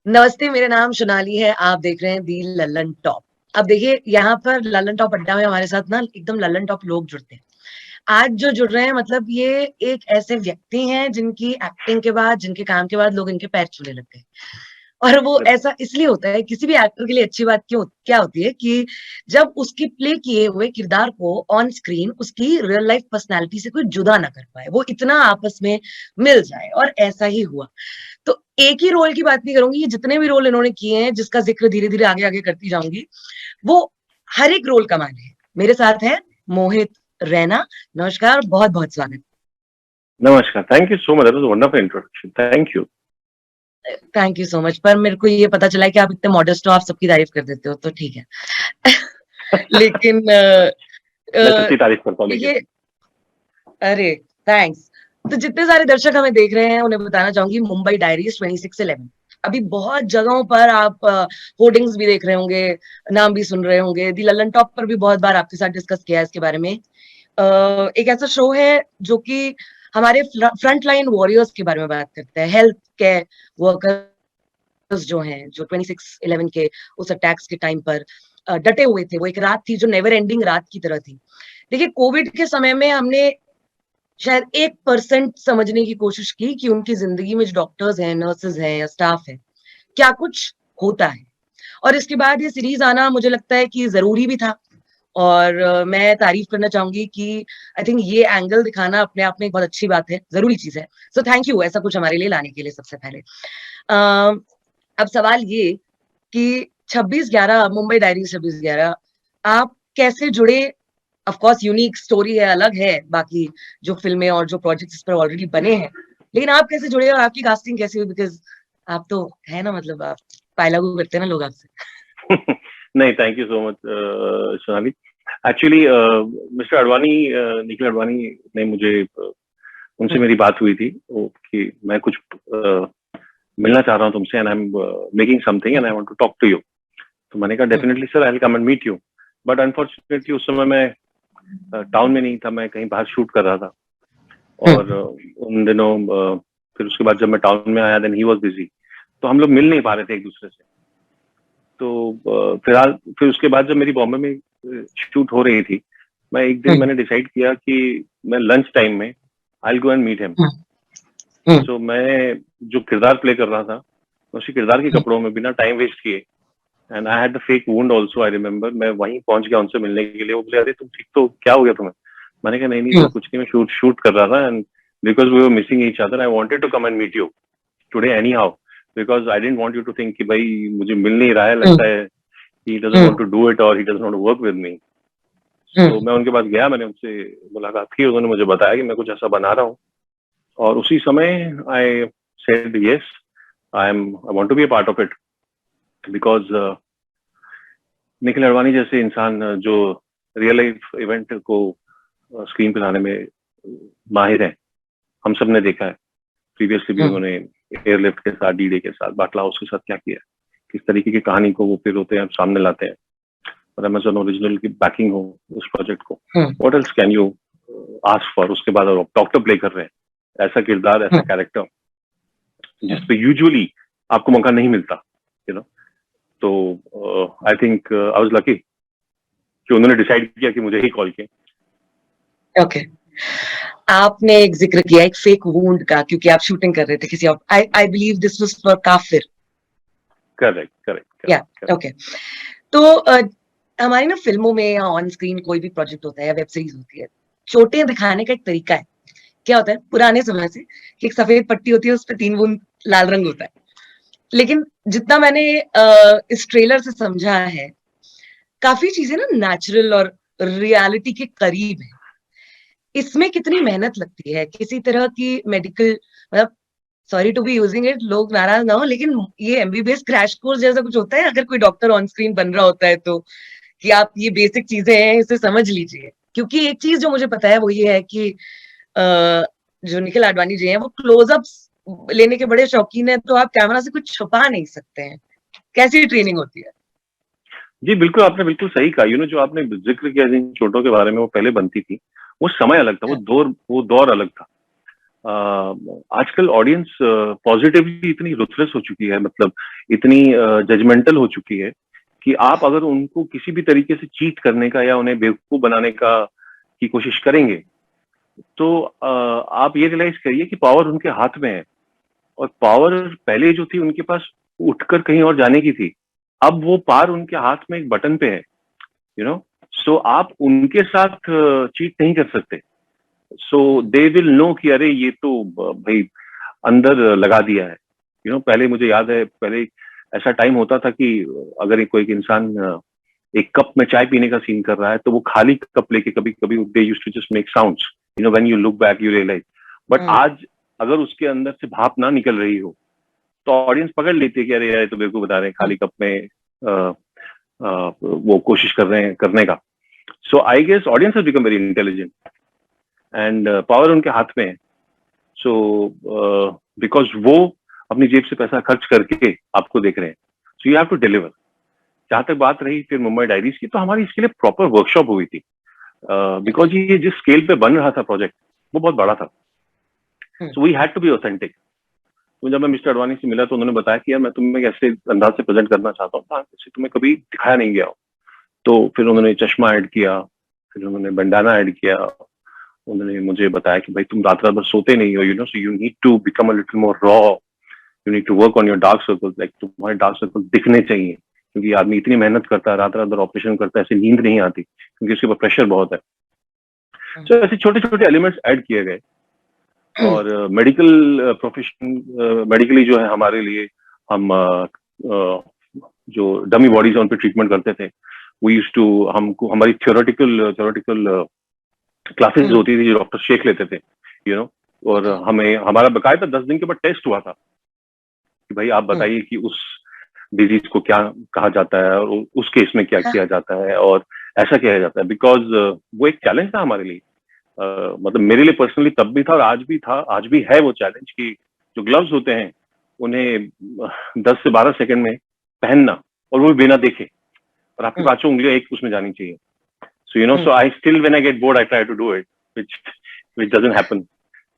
नमस्ते, मेरा नाम सोनाली है। आप देख रहे हैं दी लल्लन टॉप। अब देखिए, यहाँ पर लल्लन टॉप अड्डा में हमारे साथ ना एकदम लल्लन टॉप लोग जुड़ते हैं। आज जो जुड़ रहे हैं, मतलब ये एक ऐसे व्यक्ति हैं जिनकी एक्टिंग के बाद, जिनके काम के बाद लोग इनके पैर छूने लग गए। और वो ऐसा इसलिए होता है, किसी भी एक्टर के लिए अच्छी बात क्या होती है कि जब उसकी प्ले किए हुए किरदार को ऑन स्क्रीन उसकी रियल लाइफ पर्सनैलिटी से कोई जुदा ना कर पाए, वो इतना आपस में मिल जाए, और ऐसा ही हुआ। तो एक ही रोल की बात नहीं करूंगी, ये जितने भी रोल इन्होंने किए हैं, जिसका जिक्र धीरे धीरे आगे आगे करती जाऊंगी, वो हर एक रोल कमाल है। मेरे साथ है मोहित रैना। नमस्कार, बहुत बहुत स्वागत। नमस्कार, thank you so much, that was a wonderful introduction, thank you. Thank you so much. पर मेरे को ये पता चला है कि आप इतने मॉडेस्ट हो, आप सबकी तारीफ कर देते हो, तो ठीक है। लेकिन मैं सबकी तारीफ करता हूँ। ये अरे थैंक्स। तो जितने सारे दर्शक हमें देख रहे हैं, उन्हें बताना चाहूंगी, मुंबई डायरीज 26/11 अभी बहुत जगहों पर आप होर्डिंग्स भी देख रहे होंगे, नाम भी सुन रहे होंगे। दी लल्लन टॉप पर भी बहुत बार आपके साथ डिस्कस किया है इसके बारे में। एक ऐसा शो है जो कि हमारे फ्रंट लाइन वॉरियर्स के बारे में बात करता है, हेल्थ केयर वर्कर्स जो हैं, जो 26/11 के उस अटैक्स के टाइम पर डटे हुए थे। वो एक रात थी जो नेवर एंडिंग रात की तरह थी। देखिए, कोविड के समय में हमने शायद 1% समझने की कोशिश की कि उनकी जिंदगी में जो डॉक्टर्स हैं, नर्सेज हैं या स्टाफ है, क्या कुछ होता है। और इसके बाद ये सीरीज आना मुझे लगता है कि जरूरी भी था। और मैं तारीफ करना चाहूंगी कि आई थिंक ये एंगल दिखाना अपने आप में एक बहुत अच्छी बात है, जरूरी चीज है। सो थैंक यू ऐसा कुछ हमारे लिए लाने के लिए सबसे पहले। अब सवाल ये कि 26/11 मुंबई डायरीज 26/11 आप कैसे जुड़े। ऑफ कोर्स यूनिक स्टोरी है, अलग है बाकी जो फिल्में और जो प्रोजेक्ट्स इस पर ऑलरेडी बने हैं, लेकिन आप कैसे जुड़े और आपकी कास्टिंग कैसी हुई? बिकॉज आप तो है ना, मतलब आप पायलागू करते हैं ना लोग आपसे। नहीं, thank you so much Sonali. Actually mister Advani, Nikhil Advani ने मुझे उनसे मेरी बात हुई थी कि मैं कुछ मिलना चाह रहा हूँ तुमसे, and I am making something and I want to talk to you. तो मैंने कहा definitely sir, I will come and meet you. But unfortunately उस समय मैं टाउन में नहीं था, मैं कहीं बाहर शूट कर रहा था। और उन दिनों फिर उसके बाद जब मैं टाउन में आया, देन ही वाज बिजी, तो हम लोग मिल नहीं पा रहे थे एक दूसरे से। तो फिर उसके बाद जब मेरी बॉम्बे में शूट हो रही थी, मैं एक दिन मैंने डिसाइड किया कि मैं लंच टाइम में I will go and meet him. तो मैं जो किरदार प्ले कर रहा था, उसी किरदार के कपड़ों में बिना टाइम वेस्ट किए, and I had the fake wound also, I remember, मैं वहीं पहुंच गया उनसे मिलने के लिए। वो बोले, अरे तुम ठीक तो, क्या हो गया तुम्हें? मैंने कहा नहीं सर, कुछ नहीं, मैं शूट कर रहा था, and because we were missing each other, I wanted to come and meet you today anyhow, because I didn't want you to think कि भाई मुझे मिल नहीं रहा है, लगता है he doesn't want to do it or he doesn't want to work with me. तो मैं उनके पास गया, मैंने उनसे मुलाकात की, उन्होंने मुझे बताया कि मैं कुछ ऐसा बना रहा हूँ। और उसी समय I said yes, I want to be a part of it because Nikhil Advani जैसे इंसान जो रियल लाइफ इवेंट को स्क्रीन पे लाने में माहिर है, हम सब ने देखा है। प्रीवियसली भी उन्होंने एयरलिफ्ट के साथ, डी-डे के साथ, बाटला हाउस के साथ क्या किया, किस तरीके की कहानी को वो फिर होते हैं सामने लाते हैं, और अमेज़न ओरिजिनल की बैकिंग हो उस प्रोजेक्ट को। What else can you ask for? उसके बाद आप डॉक्टर प्ले कर रहे हैं, ऐसा किरदार, ऐसा कैरेक्टर जिसपे यूजुअली आपको मौका नहीं मिलता, यू नो। तो आई थिंक आई वाज लकी कि उन्होंने डिसाइड किया कि मुझे ही कॉल किया। ओके, आपने एक जिक्र किया एक फेक वुंड का, क्योंकि आप शूटिंग कर रहे थे किसी और, I believe this was for काफिर। करेक्ट। या ओके। तो हमारी ना फिल्मों में या ऑन स्क्रीन कोई भी प्रोजेक्ट होता है या वेब सीरीज होती है, चोटें दिखाने का एक तरीका है। क्या होता है पुराने समय से कि एक सफेद पट्टी होती है, उस पर 3 बूंद लाल रंग होता है। लेकिन जितना मैंने इस ट्रेलर से समझा है, काफी चीजें ना नेचुरल और रियलिटी के करीब है। इसमें कितनी मेहनत लगती है? किसी तरह की मेडिकल, मतलब sorry to be using it, लोग नाराज ना हो, लेकिन ये एमबीबीएस क्रैश कोर्स जैसा कुछ होता है अगर कोई डॉक्टर ऑन स्क्रीन बन रहा होता है तो, कि आप ये बेसिक चीजें हैं, इसे समझ लीजिए। क्योंकि एक चीज जो मुझे पता है वो ये है कि जो निखिल आडवाणी जी हैं, वो क्लोजअप्स लेने के बड़े शौकीन है, तो आप कैमरा से कुछ छुपा नहीं सकते हैं। कैसी ट्रेनिंग होती है? जी बिल्कुल, आपने बिल्कुल सही कहा। जो आपने जिक्र किया जिन चोटों के बारे में, वो पहले बनती थी, वो समय अलग था, वो दौर अलग था। आजकल ऑडियंस पॉजिटिवली इतनी रुथलेस हो चुकी है, मतलब इतनी जजमेंटल हो चुकी है कि आप अगर उनको किसी भी तरीके से चीट करने का या उन्हें बेवकूफ बनाने का की कोशिश करेंगे, तो आप ये रियलाइज करिए कि पावर उनके हाथ में है। और पावर पहले जो थी उनके पास उठकर कहीं और जाने की थी, अब वो पार उनके हाथ में एक बटन पे है, यू नो। सो आप उनके साथ चीट नहीं कर सकते। सो दे विल नो कि अरे ये तो भाई अंदर लगा दिया है, पहले मुझे याद है, पहले ऐसा टाइम होता था कि अगर कोई एक इंसान एक कप में चाय पीने का सीन कर रहा है, तो वो खाली कप लेके कभी कभी they used to just make sounds, when you look back you realize. But आज अगर उसके अंदर से भाप ना निकल रही हो, तो ऑडियंस पकड़ लेती है कि अरे यार तो बेवकूफ बता रहे हैं, खाली कप में वो कोशिश कर रहे हैं करने का। So I guess audience has become very intelligent and power उनके हाथ में है। सो बिकॉज वो अपनी जेब से पैसा खर्च करके आपको देख रहे हैं, so you have to deliver. जहां तक बात रही फिर मुंबई डायरीज की, तो हमारी इसके लिए प्रॉपर वर्कशॉप हुई थी, बिकॉज ये जिस स्केल पे बन रहा था प्रोजेक्ट वो बहुत बड़ा था। So we had to be authentic. तो जब मैं मिस्टर अडवाणी से मिला तो उन्होंने बताया कि यार मैं तुम्हें ऐसे अंदाज से प्रेजेंट करना चाहता हूँ जैसे तुम्हें कभी दिखाया नहीं गया हो। तो फिर उन्होंने चश्मा ऐड किया, फिर उन्होंने बंडाना ऐड किया, उन्होंने मुझे बताया कि भाई तुम रात रात भर सोते नहीं हो, so you need to become a little more raw, you need to work on your dark circles, like तुम्हारे डार्क सर्कल दिखने चाहिए, क्योंकि आदमी इतनी मेहनत करता है, रात रात भर ऑपरेशन करता है, ऐसे नींद नहीं आती क्योंकि उसके ऊपर प्रेशर बहुत है। तो ऐसे छोटे छोटे एलिमेंट्स ऐड किए गए। और मेडिकल प्रोफेशन, मेडिकली जो है हमारे लिए, हम जो डमी बॉडीज उन पे ट्रीटमेंट करते थे, वो यूज टू हमको हमारी थ्योरेटिकल क्लासेस होती थी जो डॉक्टर शेख लेते थे, और हमें हमारा बकायदा 10 दिन के बाद टेस्ट हुआ था कि भाई आप बताइए कि उस डिजीज को क्या कहा जाता है और उस केस में क्या किया जाता है और ऐसा किया जाता है, बिकॉज वो एक चैलेंज था हमारे लिए। मतलब मेरे लिए पर्सनली तब भी था और आज भी है वो चैलेंज कि जो ग्लव्स होते हैं उन्हें 10 से 12 सेकंड में पहनना, और वो भी बिना देखे, और आपकी पांचों उंगलियां एक उसमें जानी चाहिए। So so I still when I get bored I try to do it, which doesn't happen.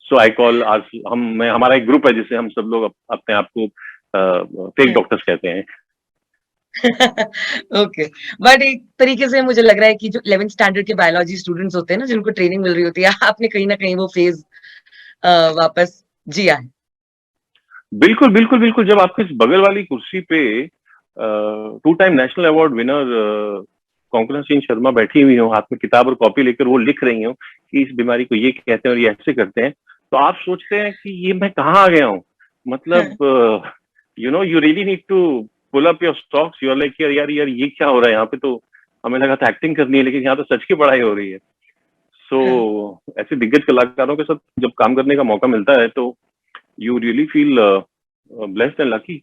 So I call हमारा एक ग्रुप है जिसे हम सब लोग अपने आप को फेक डॉक्टर्स कहते हैं। ओके, बट एक तरीके से मुझे लग रहा है कि जो 11th स्टैंडर्ड के बायोलॉजी स्टूडेंट्स होते हैं ना, जिनको ट्रेनिंग मिल रही होती है, आपने कहीं ना कहीं वो फेज वापस जिया है। बिल्कुल बिल्कुल बिल्कुल। जब आपके बगल वाली कुर्सी पे 2 time national award winner Konkona Singh Sharma बैठी हुई हो, हाथ में किताब और कॉपी लेकर वो लिख रही हो कि इस बीमारी को ये कहते हैं और ये ऐसे करते हैं, तो आप सोचते हैं कि ये मैं कहाँ आ गया हूँ। मतलब you really need to pull up your stocks, you are like यार यार ये क्या हो रहा है यहाँ पे। तो हमें लगा था एक्टिंग करनी है, लेकिन यहाँ तो सच की पढ़ाई हो रही है। सो ऐसे दिग्गज कलाकारों के साथ जब काम करने का मौका मिलता है तो you really feel blessed and lucky.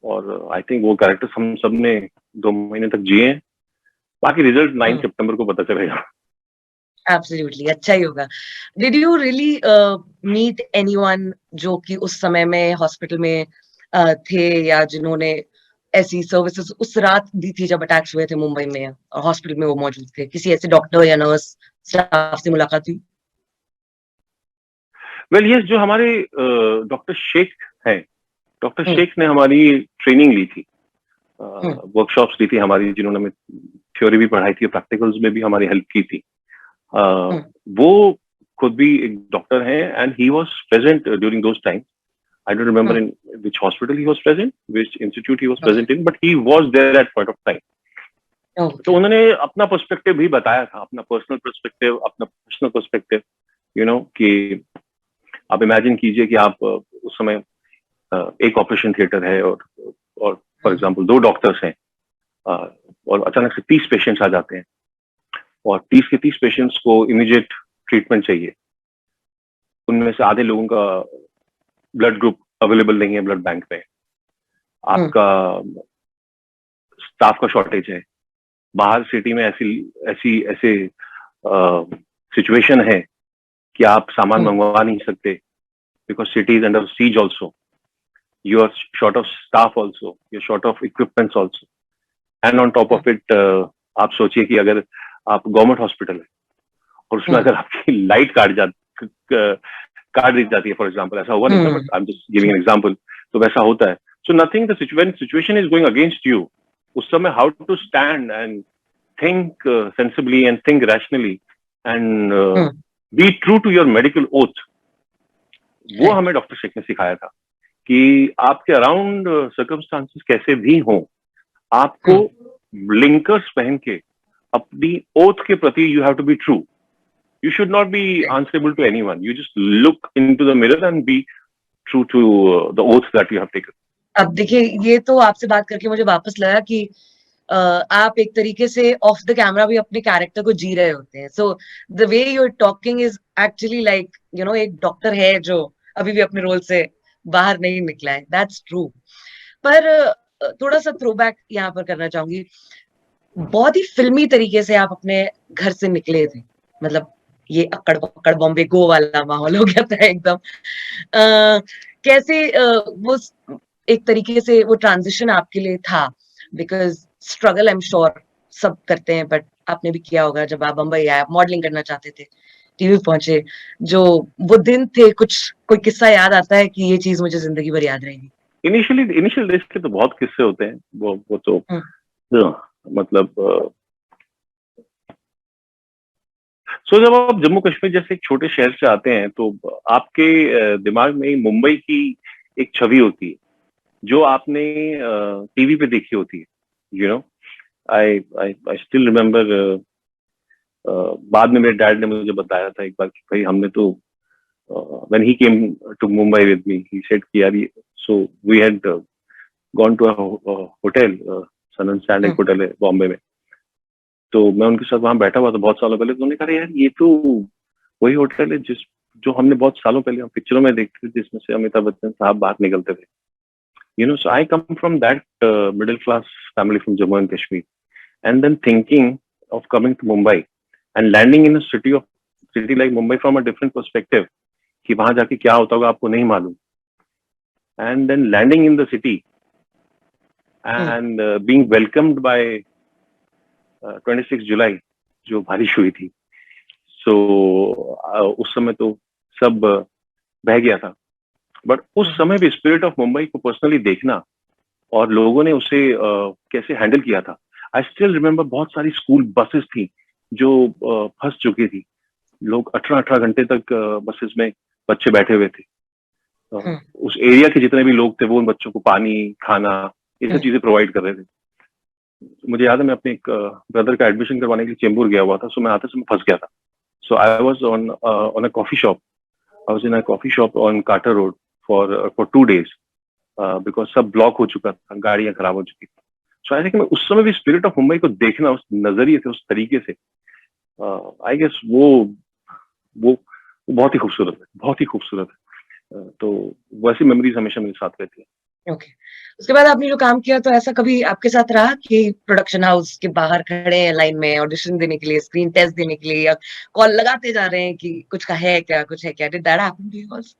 और आई थिंक वो कैरेक्टर्स हम सब ने 2 महीने तक जिए हैं। बाकी रिजल्ट 9 सितंबर को पता चलेगा। एब्सोल्युटली, अच्छा ही होगा। Did you really meet anyone जो कि उस समय में हॉस्पिटल में थे, या जिन्होंने ऐसी सर्विसेज उस रात दी थी जब अटैक्स हुए थे मुंबई में, हॉस्पिटल में वो मौजूद थे? किसी ऐसे डॉक्टर या नर्स स्टाफ से मुलाकात हुई? वेल यस, जो हमारे डॉक्टर शेख हैं, डॉक्टर शेख ने हमारी ट्रेनिंग ली थी, वर्कशॉप्स ली थी हमारी, जिन्होंने हमें थ्योरी भी पढ़ाई थी, प्रैक्टिकल्स में भी हमारी हेल्प की थी। वो खुद भी एक डॉक्टर हैं and he was present during those time. I don't remember in which hospital he was present, which institute he was present in, but he was there at point of time. तो उन्होंने अपना perspective भी बताया था, अपना personal perspective, अपना professional perspective, कि आप इमेजिन कीजिए कि आप उस समय एक ऑपरेशन थिएटर है और फॉर एग्जांपल 2 डॉक्टर्स हैं, और अचानक से 30 पेशेंट्स आ जाते हैं, और 30 के 30 पेशेंट्स को इमीडिएट ट्रीटमेंट चाहिए। उनमें से आधे लोगों का ब्लड ग्रुप अवेलेबल नहीं है ब्लड बैंक में, आपका स्टाफ का शॉर्टेज है, बाहर सिटी में ऐसे सिचुएशन है कि आप सामान मंगवा नहीं सकते, because city is under siege also, you are short of staff also, you are short of equipments also, and on top of it आप सोचिए कि अगर आप गवर्नमेंट हॉस्पिटल है और उसमें अगर आपकी लाइट काट दी जाती है फॉर एग्जाम्पल, ऐसा हुआ नहीं था but I am just giving an example, तो वैसा होता है. So nothing, the situation is going against you, उस समय how to stand and think sensibly and think rationally and be true to your medical oath. वो हमें doctor Sheikh ने सिखाया था कि आपके अराउंड सर्कमस्टांसेस कैसे भी हों, आपको ब्लिंकर्स पहन के अपनी ओथ के प्रति you have to be true. You should not be answerable to anyone. You just look into the mirror and be true to the oath that you have taken. अब देखिए, ये तो आपसे बात करके मुझे वापस लगा कि आप एक तरीके से ऑफ द कैमरा भी अपने कैरेक्टर को जी रहे होते हैं. So the way you are talking is actually like एक डॉक्टर है जो अभी भी अपने रोल से बाहर नहीं निकला है. That's true. पर थोड़ा सा थ्रो बैक यहाँ पर करना चाहूंगी. बहुत ही फिल्मी तरीके से आप अपने घर से निकले थे, मतलब ये अक्कड़ पक्कड़ बॉम्बे गो वाला माहौल हो गया था एकदम. कैसे वो एक तरीके से वो ट्रांजिशन आपके लिए था? Because struggle I am sure सब करते हैं, बट आपने भी किया होगा. जब आप बम्बई आए, आप मॉडलिंग करना चाहते थे, टीवी पहुंचे, जो वो दिन थे, कुछ कोई किस्सा याद आता है कि ये चीज मुझे जिंदगी भर याद रहेगी? इनिशियल डेज के तो बहुत किस्से होते हैं, वो तो मतलब जब आप जम्मू कश्मीर जैसे एक छोटे शहर से आते हैं तो आपके दिमाग में मुंबई की एक छवि होती है जो आपने टीवी पे देखी होती है. आई स्टिल रिमेम्बर, बाद में मेरे डैड ने मुझे बताया था एक बार कि भाई हमने तो when he came to Mumbai with me, he said कि यार, so we had gone to a hotel, sun and sand एक होटल है बॉम्बे में. तो मैं उनके साथ वहां बैठा हुआ था बहुत सालों पहले. तो उन्होंने कहा यार, ये तो वही होटल है जो हमने बहुत सालों पहले पिक्चरों में देखते थे, जिसमें से अमिताभ बच्चन साहब बाहर निकलते थे. So I come from that middle class family from Jammu and Kashmir, and then thinking of coming to Mumbai and landing in a city like Mumbai from a different perspective, कि वहां जाके क्या होता होगा आपको नहीं मालूम, and then landing in the city and being welcomed by 26 जुलाई जो बारिश हुई थी. So उस समय तो सब बह गया था. बट उस समय भी स्पिरिट ऑफ मुंबई को पर्सनली देखना और लोगों ने उसे कैसे हैंडल किया था. आई स्टिल रिमेम्बर बहुत सारी स्कूल बसेस थी जो फंस चुकी थी. लोग 18-18 घंटे तक बसेस में बच्चे बैठे हुए थे. उस एरिया के जितने भी लोग थे वो उन बच्चों को पानी, खाना, ये सब चीजें प्रोवाइड कर रहे थे. मुझे याद है मैं अपने एक ब्रदर का एडमिशन करवाने के लिए चेंबूर गया हुआ था. सो मैं आते समय फंस गया था. So I was on a coffee shop. I was in a coffee shop on Carter road for 2 days because सब ब्लॉक हो चुका था, गाड़ियां खराब हो चुकी थी. सो आई थिंक मैं उस समय भी स्पिरिट ऑफ मुंबई को देखना उस नजरिए से, उस तरीके से, आई गेस वो बहुत ही खूबसूरत है, बहुत ही खूबसूरत है. तो वैसी मेमोरीज हमेशा मेरे साथ रहती है. ओके. उसके बाद आपने जो काम किया, तो ऐसा कभी आपके साथ रहा कि प्रोडक्शन हाउस के बाहर खड़े हैं लाइन में ऑडिशन देने के लिए, स्क्रीन टेस्ट देने के लिए, या कॉल लगाते जा रहे हैं कि कुछ का है क्या, कुछ है क्या? Did that happen to you also?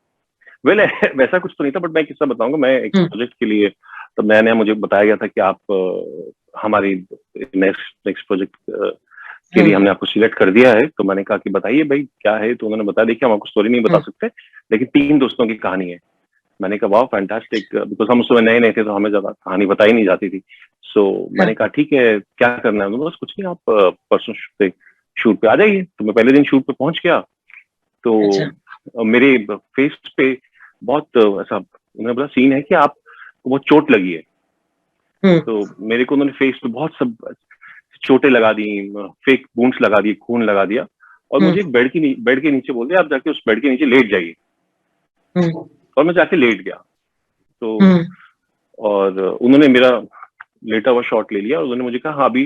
Well वैसा कुछ तो नहीं था, बट मैं किस्सा बताऊंगा. मैं एक प्रोजेक्ट के लिए, तो नया मुझे बताया गया था कि आप हमारी नेक्स्ट प्रोजेक्ट के लिए हमने आपको सिलेक्ट कर दिया है. तो मैंने कहा कि बताइए भाई क्या है. तो उन्होंने बताया, देखिए हम आपको स्टोरी नहीं बता सकते, लेकिन 3 दोस्तों की कहानी है. मैंने कहा वाह फैंटास्टिक, बिकॉज हम उस समय नए नए थे तो हमें ज्यादा कहानी बताई नहीं जाती थी. सो मैंने कहा ठीक है, क्या करना है. बस कुछ नहीं, आप परसों शूट पे आ जाइए. तो मैं पहले दिन शूट पे पहुंच गया. तो मेरे फेस पे बहुत ऐसा, उन्होंने बोला सीन है कि आपको बहुत चोट लगी है. तो मेरे को उन्होंने फेस पे बहुत सब चोटें लगा दी, फेक वुंड्स लगा दिए, खून लगा दिया, और मुझे एक बेड के नीचे बोल दिया आप जाके उस बेड के नीचे लेट जाइए. और मैं जाके लेट गया. तो और उन्होंने मेरा लेटा हुआ शॉट ले लिया और उन्होंने मुझे कहा हाँ अभी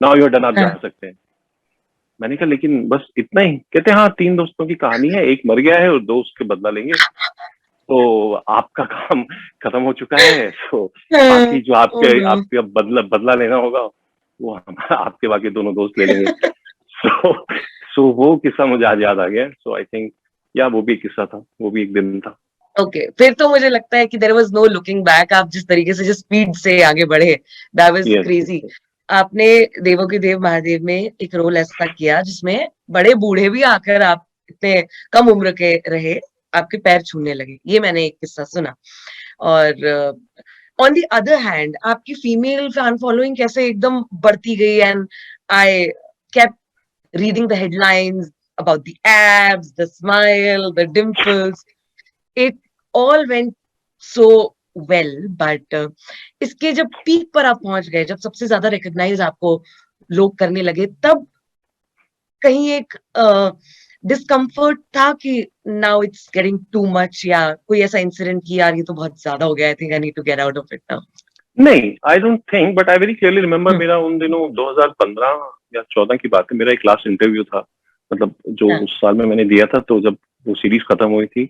नाउ यू आर डन, आप जा सकते हैं. मैंने कहा लेकिन बस इतना ही? कहते हाँ 3 दोस्तों की कहानी है, एक मर गया है और 2 उसके बदला लेंगे, तो आपका काम खत्म हो चुका है. तो बाकी जो आपके बदला लेना होगा वो आपके बाकी दोनों दोस्त ले लेंगे. सो वो किस्सा मुझे आज याद आ गया. सो आई थिंक या वो भी एक किस्सा था, वो भी एक दिन था. ओके. फिर तो मुझे लगता है कि there was no looking back. आप जिस तरीके से, जिस स्पीड से आगे बढ़े, दैट वाज क्रेजी. आपने देवों के देव महादेव में एक रोल ऐसा किया जिसमें बड़े बूढ़े भी आकर आप इतने कम उम्र के रहे. आपके पैर छूने लगे, ये मैंने एक किस्सा सुना। और ऑन द अदर हैंड आपकी फीमेल फैन फॉलोइंग कैसे एकदम बढ़ती गई, and I kept reading the headlines about the abs, the smile, the dimples, it all went so well. But इसके जब पीक पर आप पहुंच गए, जब सबसे ज्यादा रिकॉग्नाइज आपको लोग करने लगे, तब कहीं एक डिस्कम्फर्ट था कि now it's getting too much, या कोई ऐसा इंसिडेंट कि यार ये तो बहुत ज्यादा हो गया, I think I need to get out of it now? नहीं, I don't think, but I very clearly remember मेरा उन दिनों 2015 या 14 की बात है, मेरा एक लास्ट इंटरव्यू था, मतलब जो हाँ, उस साल में मैंने दिया था। तो जब वो सीरीज खत्म हुई थी,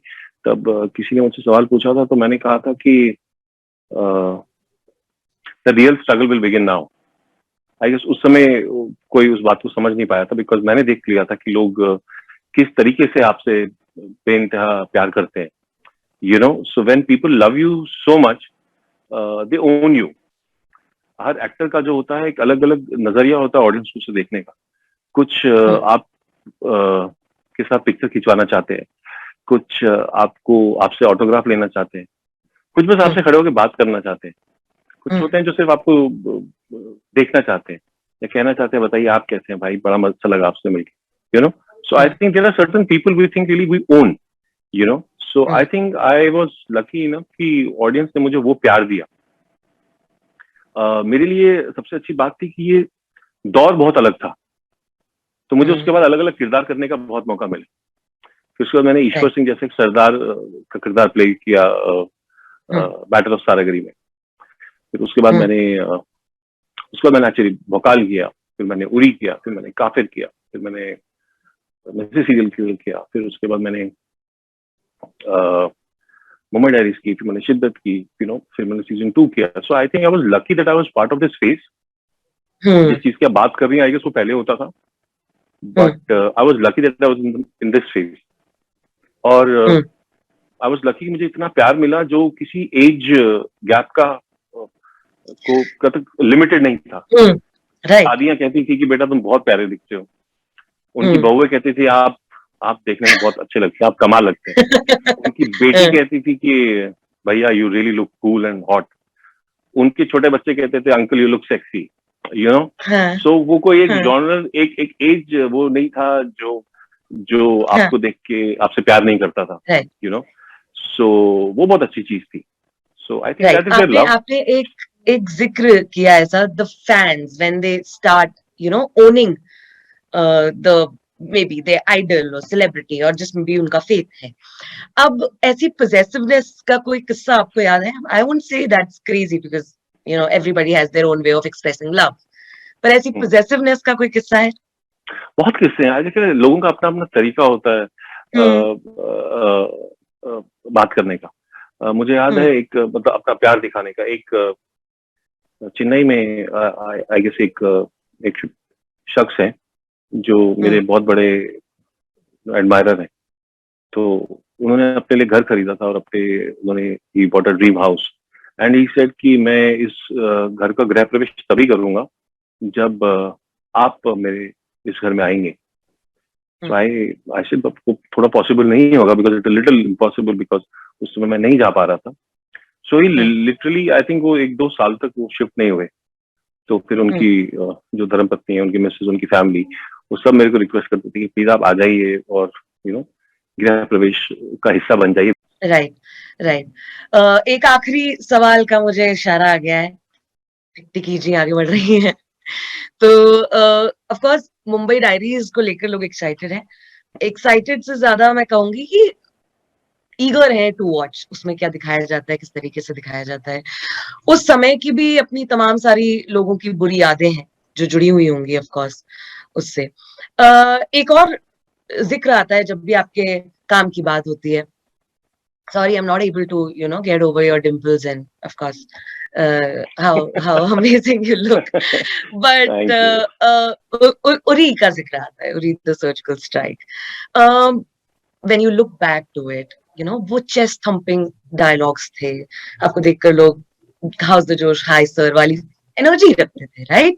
तब किसी ने मुझसे सवाल पूछा था, तो मैंने कहा था कि the real struggle will begin now. I guess उस समय कोई उस बात को समझ नहीं पाया था, बिकॉज मैंने देख लिया था कि लोग किस तरीके से आपसे बेइंतहा प्यार करते हैं, you know. So when people love you so much, they own you. Her actor का जो होता है एक अलग अलग नजरिया होता है ऑडियंस को उसे देखने का। कुछ आप के साथ पिक्चर खिंचवाना चाहते हैं, कुछ आपको आपसे ऑटोग्राफ लेना चाहते हैं, कुछ बस आपसे खड़े होकर बात करना चाहते हैं, कुछ होते हैं जो सिर्फ आपको देखना चाहते हैं या कहना चाहते हैं, बताइए आप कैसे हैं भाई, बड़ा अच्छा लगा आपसे मिलकर, you know. So I think there are certain people we think really we own, you know. So I think I was lucky enough कि ऑडियंस ने मुझे वो प्यार दिया। मेरे लिए सबसे अच्छी बात थी कि ये दौर बहुत अलग था, तो मुझे उसके बाद अलग अलग किरदार करने का बहुत मौका मिला। फिर उसके बाद मैंने ईश्वर सिंह जैसे एक सरदार का किरदार प्ले किया बैटल ऑफ सारागरी में। फिर उसके बाद मैंने एक्चुअली भोकाल किया, फिर मैंने उरी किया, फिर मैंने काफिर किया, फिर मैंने मिस्ट्री सीरियल किया, फिर उसके बाद मैंने मुंबई डायरीज की, फिर मैंने शिद्दत की, यू नो, फिर मैंने सीजन 2 किया। So I think I was lucky that I was part of this phase. जिस चीज की आप बात कर रही हैं, आई गेस वो पहले होता था, but I was lucky that I was in this phase. और आई वाज लकी कि मुझे इतना प्यार मिला जो किसी एज गैप का को लिमिटेड नहीं था। शादियां कहती थी कि बेटा तुम बहुत प्यारे दिखते हो, उनकी बहुएं कहती थी आप देखने में बहुत अच्छे लगते हैं, आप कमाल लगते हैं। उनकी बेटी कहती थी कि भैया you really look cool and hot. उनके छोटे बच्चे कहते थे uncle you look sexy, you know. So वो कोई एक जॉनर, एक एज वो नहीं था जो जो आपको देख के आपसे प्यार नहीं करता था, यू नो। सो वो बहुत अच्छी चीज थी। So I think that is their love. आपने एक जिक्र किया ऐसा, the fans when they start you know owning the maybe their idol or celebrity, और जिसमें भी उनका फेथ है। अब ऐसी possessiveness का कोई किस्सा आपको याद है? I won't say that's crazy because you know everybody has their own way of expressing love, पर ऐसी possessiveness का कोई किस्सा है? बहुत किस्से हैं। देखिए लोगों का अपना अपना तरीका होता है बात करने का। मुझे याद है एक मतलब अपना प्यार दिखाने का, एक चेन्नई में आई गेस एक शख्स है जो मेरे बहुत बड़े एडमायरर हैं। तो उन्होंने अपने लिए घर खरीदा था और उन्होंने he bought a dream house and he said कि मैं इस घर का गृह प्रवेश तभी करूंगा जब आप मेरे इस घर में आएंगे। So I said थोड़ा पॉसिबल नहीं होगा because it little impossible, because उस समय मैं नहीं जा पा रहा था। सो ही लिटरली आई थिंक वो 1-2 साल तक वो शिफ्ट नहीं हुए। तो फिर उनकी जो धर्मपत्नी है, उनकी मिसेज, उनकी फैमिली, वो सब मेरे को रिक्वेस्ट करती थी कि प्लीज आप आ जाइए और यू नो गृह प्रवेश का हिस्सा बन जाइए। राइट। एक आखिरी सवाल का मुझे इशारा आ गया है, टिकी जी आगे बढ़ रही हैं। तो ऑफ कोर्स मुंबई डायरीज को लेकर लोग एक्साइटेड हैं। एक्साइटेड से ज्यादा मैं कहूंगी कि ईगर है टू वॉच, उसमें क्या दिखाया जाता है, किस तरीके से दिखाया जाता है। उस समय की भी अपनी तमाम सारी लोगों की बुरी यादें हैं जो जुड़ी हुई होंगी ऑफ कोर्स उससे। एक और जिक्र आता है जब भी आपके काम की बात होती है। Sorry, I'm not able to, you know, get over your dimples and of course, how amazing you look. But Uri का जिक्र आता है, Uri the surgical strike. When you look back to it, you know, वो chest thumping dialogues थे, आपको देखकर लोग How's the Josh, hi sir वाली एनर्जी रखते थे, राइट?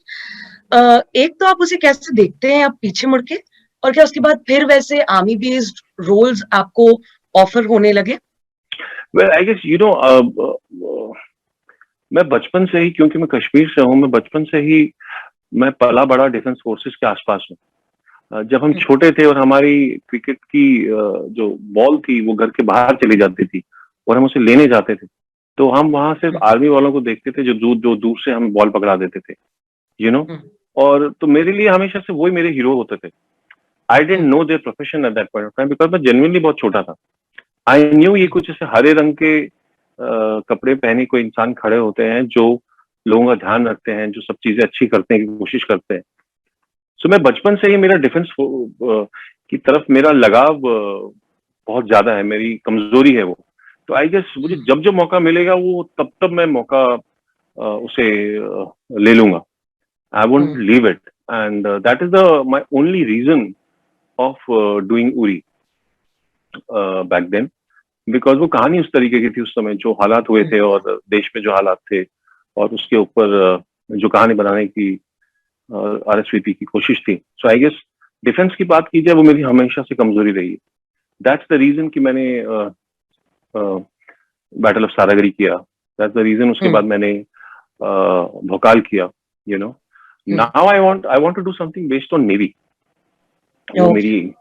एक तो आप उसे कैसे देखते हैं आप पीछे मुड़ के, और क्या उसके बाद फिर वैसे आर्मी बेस्ड रोल्स आपको ऑफर होने लगे? वेल आई गेस मैं बचपन से ही, क्योंकि मैं कश्मीर से हूँ, मैं बचपन से ही मैं पला बड़ा डिफेंस फोर्सेस के आसपास हूँ। जब हम हम्म, छोटे थे और हमारी क्रिकेट की जो बॉल थी वो घर के बाहर चली जाती थी और हम उसे लेने जाते थे, तो हम वहां सिर्फ हम्म, आर्मी वालों को देखते थे जो दूर से हम बॉल पकड़ा देते थे, यू नो। हम्म, और तो मेरे लिए हमेशा से वही मेरे हीरो होते थे। I didn't hmm, know their profession at that point of time, because मैं जेन्युइनली बहुत छोटा था। आई न्यू ये कुछ ऐसे हरे रंग के कपड़े पहने कोई इंसान खड़े होते हैं जो लोगों का ध्यान रखते हैं, जो सब चीजें अच्छी करने की कोशिश करते हैं। सो मैं बचपन से ही मेरा डिफेंस की तरफ मेरा लगाव बहुत ज्यादा है, मेरी कमजोरी है वो। तो आई गेस मुझे जब जब मौका मिलेगा वो तब तब मैं मौका उसे ले लूंगा। I won't hmm, leave it, and that is the my only reason of doing Uri back then, because वो कहानी उस तरीके की थी उस समय, जो हालात हुए हम्म, थे और देश में जो हालात थे, और उसके ऊपर जो कहानी बनाने की आरएसवीपी की कोशिश थी। सो आई गेस डिफेंस की बात की जाए, वो मेरी हमेशा से कमजोरी रही है। दैट्स द रीजन कि मैंने बैटल ऑफ सारागढ़ी किया। दैट्स द रीजन उसके हम्म, बाद मैंने भोकाल किया, you know. Hmm, now I want to do something based on navy. वो ओके, मेरी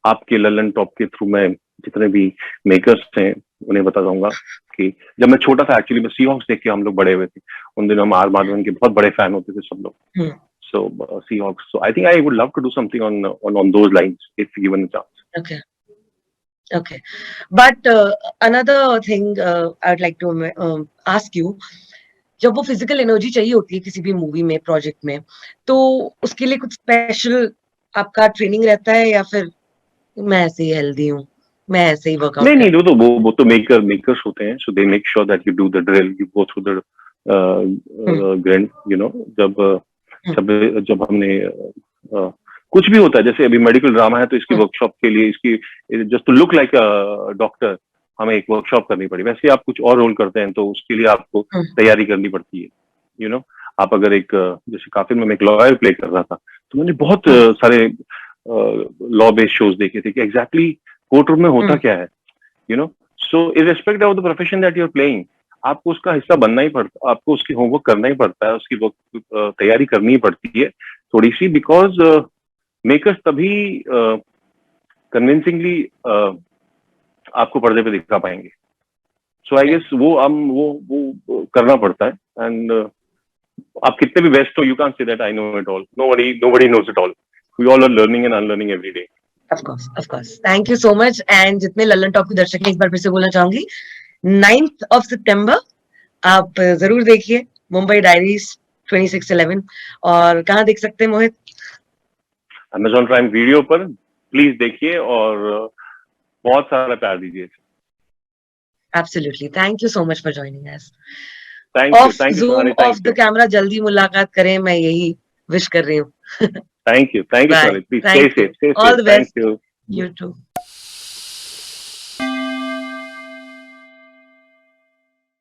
आपके ललन टॉप के थ्रू मैं जितने भी मेकर्स थे उन्हें बता दूंगा कि जब मैं छोटा था, एक्चुअली मैं सी हॉक्स देख के हम लोग बड़े हुए थे। उन दिनों हम आर माधवन के बहुत बड़े फैन होते थे सब लोग। हम्म, So Seahawks. So I think I would love to do something on those lines if given a chance. Okay, okay. But another thing I would like to ask you, जब वो physical energy चाहिए होती है किसी भी movie में, project में, तो उसके लिए कुछ स्पेशल आपका ट्रेनिंग रहता है, या फिर मैं ऐसे ही हेल्दी हूँ, मैं ऐसे ही वर्कआउट नहीं नहीं, करती वो तो मेकर्स होते हैं, so they make sure that you do the drill, you go through the hmm? Grind, you know. जब हम्म, जब जब हमने कुछ भी होता है, जैसे अभी मेडिकल ड्रामा है तो इसकी हम्म, वर्कशॉप के लिए, इसकी just to look like a doctor, हमें एक वर्कशॉप करनी पड़ी। वैसे आप कुछ और रोल करते हैं तो उसके लिए आपको हम्म, तैयारी करनी पड़ती है, यू नो। आप अगर एक जैसे काफिर में मैं एक लॉयर प्ले कर रहा था, तो मैंने बहुत हम्म, सारे लॉ बेस्ड शोज देखे थे कि एग्जैक्टली कोर्ट रूम में होता हम्म, क्या है, you know. So irrespective of the profession that you are playing, आपको उसका हिस्सा बनना ही पड़ता, आपको उसकी होमवर्क करना ही पड़ता है, उसकी तैयारी करनी ही पड़ती है थोड़ी सी, बिकॉज मेकर्स तभी कन्विंसिंगली आपको पर्दे पे दिखा पाएंगे। सो आई गेस वो करना पड़ता है। एंड आप कितने भी बेस्ट हो, you can say that I know it all. Nobody knows it all. We all are learning and unlearning every day. Of course, of course. Thank you so much. And जितने Lallan top के दर्शक हैं, एक बार फिर से बोलना चाहूंगी, 9th ऑफ सितंबर आप जरूर देखिए मुंबई डायरीज 2611। और कहाँ देख सकते हैं मोहित? अमेजॉन प्राइम वीडियो पर प्लीज देखिए और बहुत सारा प्यार दीजिए। Absolutely, thank you so much for joining us. Of thank you zoom, Sonali, of thank the you. Camera जल्दी मुलाकात करें, मैं यही विश कर रही हूँ। Thank you bye, Sonali, please stay thank you, safe, stay all safe, the thank best. you। You to.